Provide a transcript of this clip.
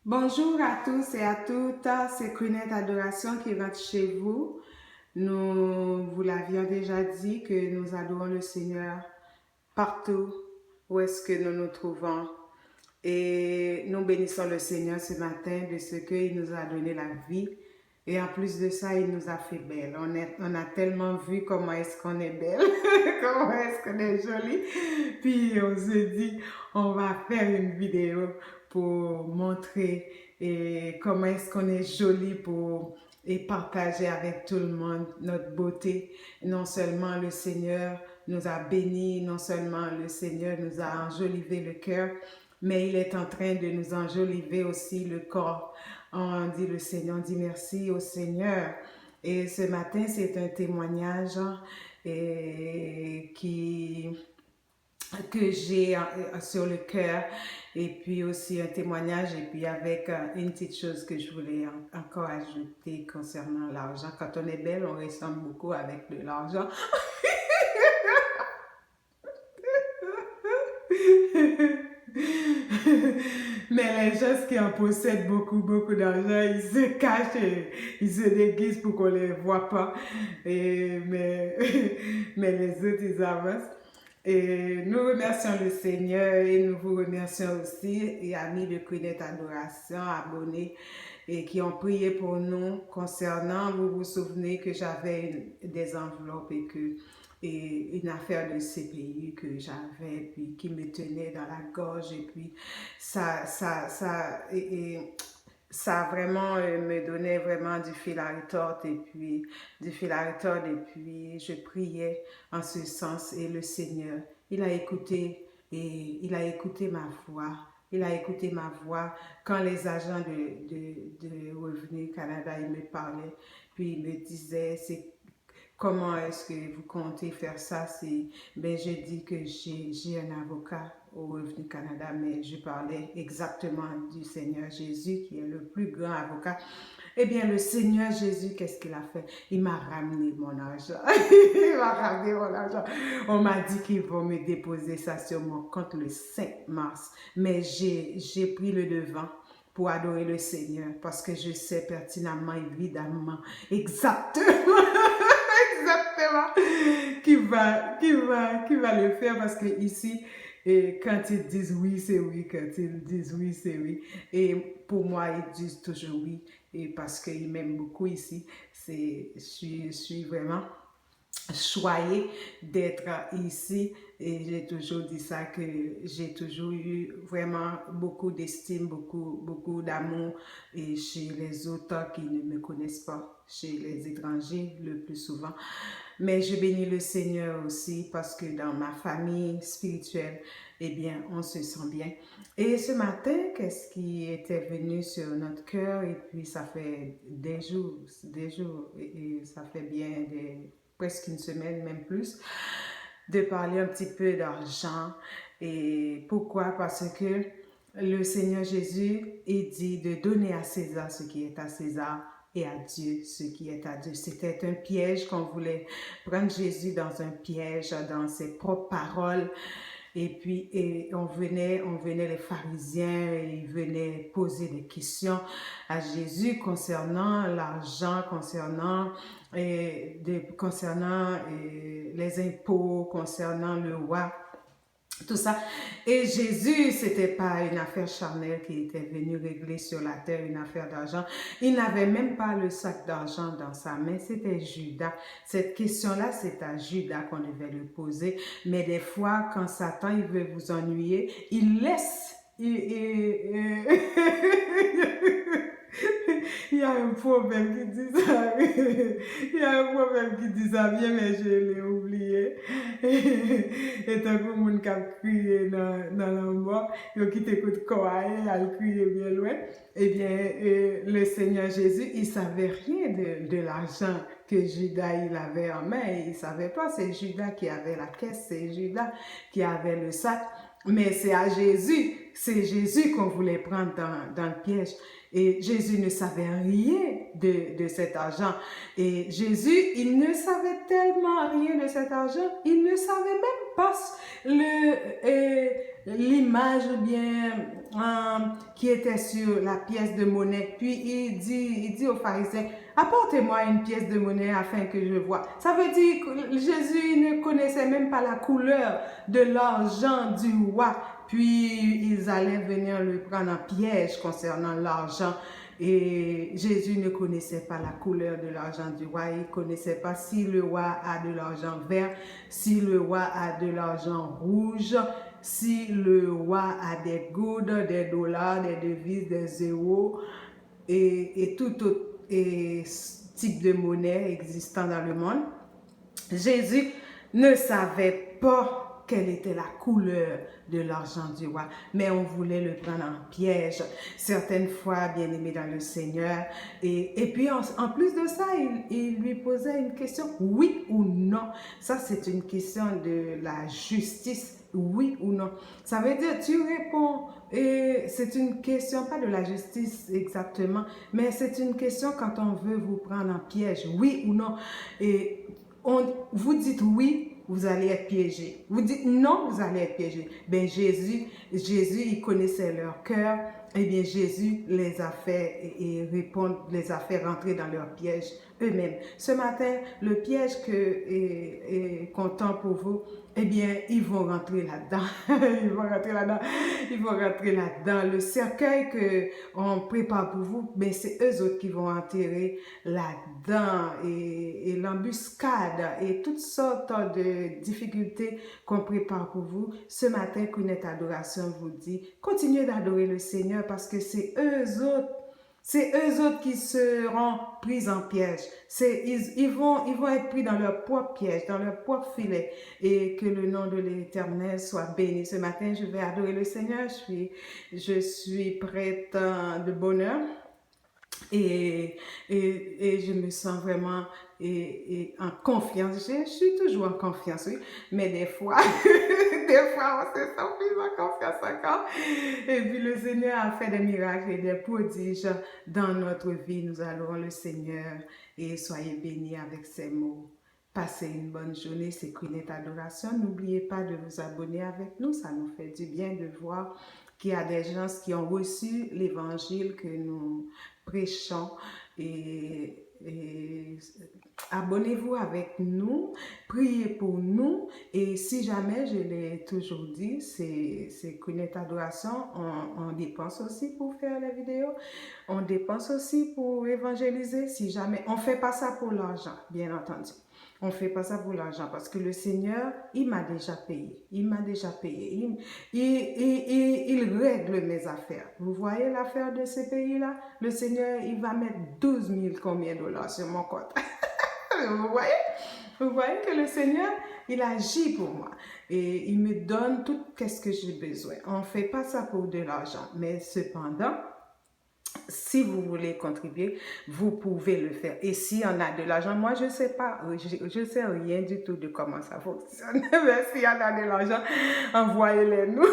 Bonjour à tous et à toutes, c'est Queenette Adoration qui rentre chez vous. Nous vous l'avions déjà dit que nous adorons le Seigneur partout où est-ce que nous nous trouvons. Et nous bénissons le Seigneur ce matin de ce qu'il nous a donné la vie. Et en plus de ça, il nous a fait belle. On a tellement vu comment est-ce qu'on est belle, comment est-ce qu'on est jolie. Puis on se dit, on va faire une vidéo pour montrer comment est-ce qu'on est jolie et partager avec tout le monde notre beauté. Non seulement le Seigneur nous a bénis, non seulement le Seigneur nous a enjolivé le cœur, mais il est en train de nous enjoliver aussi le corps. On dit le Seigneur, on dit merci au Seigneur. Et ce matin, c'est un témoignage que j'ai sur le cœur, et puis aussi un témoignage, et puis avec une petite chose que je voulais encore ajouter concernant l'argent. Quand on est belle, on ressemble beaucoup avec de l'argent. Mais les gens qui en possèdent beaucoup d'argent, ils se cachent et ils se déguisent pour qu'on ne les voit pas. Mais les autres, ils avancent. Et nous remercions le Seigneur et nous vous remercions aussi, et amis de Queenette Adoration, abonnés, et qui ont prié pour nous concernant, vous vous souvenez que j'avais des enveloppes et une affaire de CPI que j'avais, puis qui me tenait dans la gorge, et puis ça vraiment me donnait vraiment du fil à retordre, et puis je priais en ce sens, et le Seigneur, il a écouté, et il a écouté ma voix. Il a écouté ma voix quand les agents de Revenu Canada, ils me parlaient, puis ils me disaient, c'est comment est-ce que vous comptez faire ça? Ben, j'ai dit que j'ai un avocat au Revenu Canada, mais je parlais exactement du Seigneur Jésus, qui est le plus grand avocat. Eh bien, le Seigneur Jésus, qu'est-ce qu'il a fait? Il m'a ramené mon argent. Il m'a ramené mon argent. On m'a dit qu'ils vont me déposer ça sur mon compte le 5 mars. Mais j'ai pris le devant pour adorer le Seigneur, parce que je sais pertinemment, évidemment, exactement qui va le faire, parce que ici, et quand ils disent oui, c'est oui. Quand ils disent oui, c'est oui. Et pour moi, ils disent toujours oui. Et parce qu'ils m'aiment beaucoup ici, je suis vraiment choyée d'être ici, et j'ai toujours dit ça, que j'ai toujours eu vraiment beaucoup d'estime, beaucoup d'amour, et chez les autres qui ne me connaissent pas, chez les étrangers le plus souvent. Mais je bénis le Seigneur aussi, parce que dans ma famille spirituelle, eh bien, on se sent bien. Et ce matin, qu'est-ce qui était venu sur notre cœur? Et puis, ça fait des jours, et ça fait bien presque une semaine, même plus, de parler un petit peu d'argent. Et pourquoi? Parce que le Seigneur Jésus, il dit de donner à César ce qui est à César, et à Dieu ce qui est à Dieu. C'était un piège qu'on voulait prendre Jésus dans un piège, dans ses propres paroles. Et puis, on venait les pharisiens, ils venaient poser des questions à Jésus concernant l'argent, concernant les impôts, concernant le roi, tout ça. Et Jésus, c'était pas une affaire charnelle qui était venu régler sur la terre, une affaire d'argent. Il n'avait même pas le sac d'argent dans sa main, c'était Judas. Cette question-là, c'est à Judas qu'on devait le poser. Mais des fois, quand Satan, il veut vous ennuyer, il laisse... Il y a un proverbe qui dit ça. Il y a un proverbe qui dit ça bien, mais je l'ai oublié. Et tant que mon cap crié dans la mort, il qui t'écoute quoi, il crié bien loin. Eh bien, le Seigneur Jésus, il savait rien de l'argent que Judas il avait en main. Il savait pas, c'est Judas qui avait la caisse, c'est Judas qui avait le sac. Mais c'est Jésus qu'on voulait prendre dans le piège. Et Jésus ne savait rien de cet argent. Et Jésus, il ne savait tellement rien de cet argent, il ne savait même pas l'image ou bien qui était sur la pièce de monnaie. Puis il dit aux pharisiens, apportez-moi une pièce de monnaie afin que je vois. Ça veut dire que Jésus ne connaissait même pas la couleur de l'argent du roi. Puis ils allaient venir le prendre en piège concernant l'argent. Et Jésus ne connaissait pas la couleur de l'argent du roi. Il ne connaissait pas si le roi a de l'argent vert, si le roi a de l'argent rouge, si le roi a des gouttes, des dollars, des devises, des euros et tout autre type de monnaie existant dans le monde. Jésus ne savait pas quelle était la couleur de l'argent du roi, mais on voulait le prendre en piège. Certaines fois, bien aimé dans le Seigneur, et puis en plus de ça, il lui posait une question, oui ou non. Ça, c'est une question de la justice, oui ou non. Ça veut dire, tu réponds, et c'est une question, pas de la justice exactement, mais c'est une question quand on veut vous prendre en piège, oui ou non. Et vous dites oui, vous allez être piégé. Vous dites non, vous allez être piégé. Ben Jésus, il connaissait leur cœur. Eh bien, Jésus les a fait les a fait rentrer dans leur piège eux-mêmes. Ce matin, le piège qu'on tend pour vous, eh bien, ils vont rentrer là-dedans. Ils vont rentrer là-dedans. Ils vont rentrer là-dedans. Le cercueil qu'on prépare pour vous, ben, c'est eux autres qui vont enterrer là-dedans. Et l'embuscade et toutes sortes de difficultés qu'on prépare pour vous. Ce matin, Queenette Adoration vous dit, continuez d'adorer le Seigneur parce que c'est eux autres qui seront pris en piège. Ils vont être pris dans leur propre piège, dans leur propre filet. Et que le nom de l'Éternel soit béni. Ce matin, je vais adorer le Seigneur. Je suis prête de bonheur. Et je me sens vraiment en confiance. Je suis toujours en confiance, oui. Mais des fois, on se sent plus en confiance encore. Et puis le Seigneur a fait des miracles et des prodiges dans notre vie. Nous allons le Seigneur et soyez bénis avec ces mots. Passez une bonne journée, c'est Queenette Adoration. N'oubliez pas de vous abonner avec nous, ça nous fait du bien de voir qu'il y a des gens qui ont reçu l'évangile que nous prêchons et abonnez-vous avec nous, priez pour nous et si jamais, je l'ai toujours dit, c'est Queenette Adoration, on dépense aussi pour faire les vidéos, on dépense aussi pour évangéliser, si jamais, on ne fait pas ça pour l'argent, bien entendu. On ne fait pas ça pour l'argent parce que le Seigneur, il m'a déjà payé. Il m'a déjà payé. Il règle mes affaires. Vous voyez l'affaire de ce pays-là? Le Seigneur, il va mettre 12 000 combien de dollars sur mon compte. Vous voyez? Vous voyez que le Seigneur, il agit pour moi. Et il me donne tout ce que j'ai besoin. On ne fait pas ça pour de l'argent. Mais cependant, si vous voulez contribuer, vous pouvez le faire. Et si on a de l'argent, moi je ne sais pas, je sais rien du tout de comment ça fonctionne. Mais si on a de l'argent, envoyez-les nous.